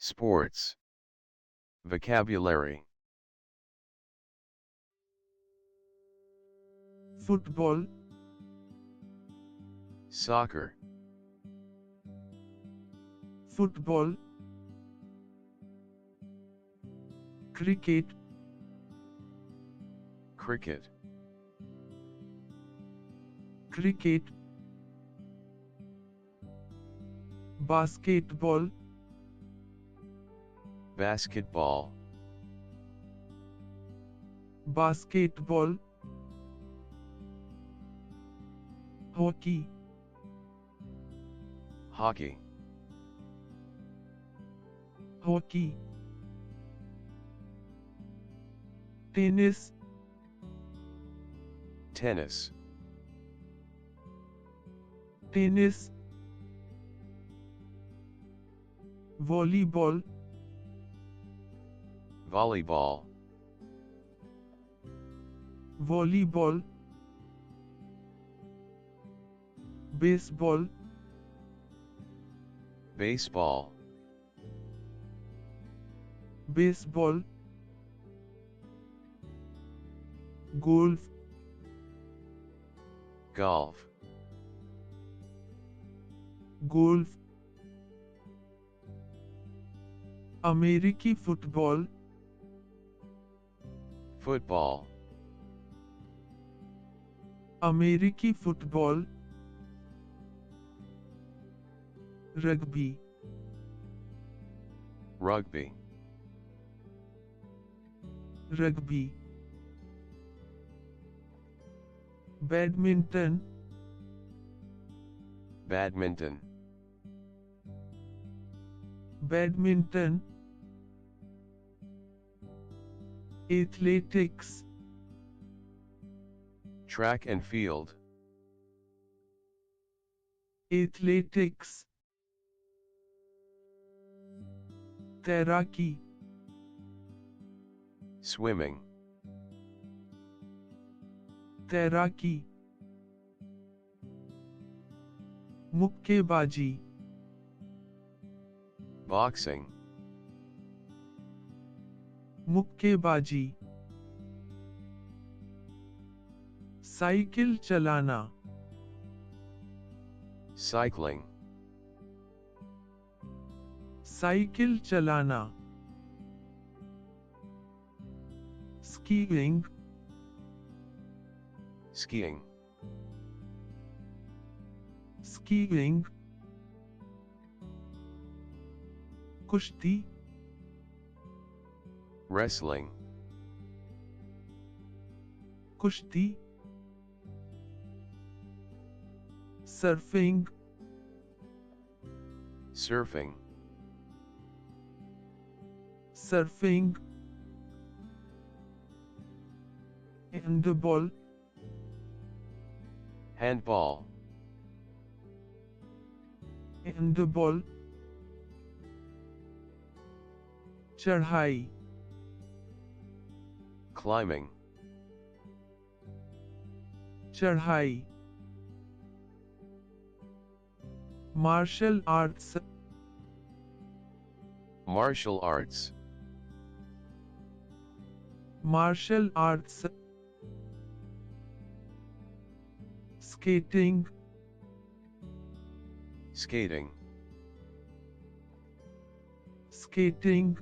Sports. Vocabulary. football, Soccer. football, cricket, Cricket. cricket, basketball, Basketball. basketball, hockey, Hockey. hockey, tennis, Tennis. tennis, volleyball, Volleyball. volleyball, baseball, Baseball. baseball, golf, Golf. golf, American football, Football. American football, rugby, Rugby. rugby, badminton, Badminton. badminton, athletics, Track and field. athletics, तैराकी, Swimming. तैराकी, मुक्केबाजी, Boxing. मुक्केबाजी, cycle चलाना, Cycling. Cycle चलाना, skiing, Skiing. skiing, कुश्ती, Wrestling. कुश्ती, surfing, Surfing. surfing, handball, Handball. handball, चढ़ाई, Climbing. चढ़ाई, martial arts, Martial arts. martial arts, skating, Skating. skating,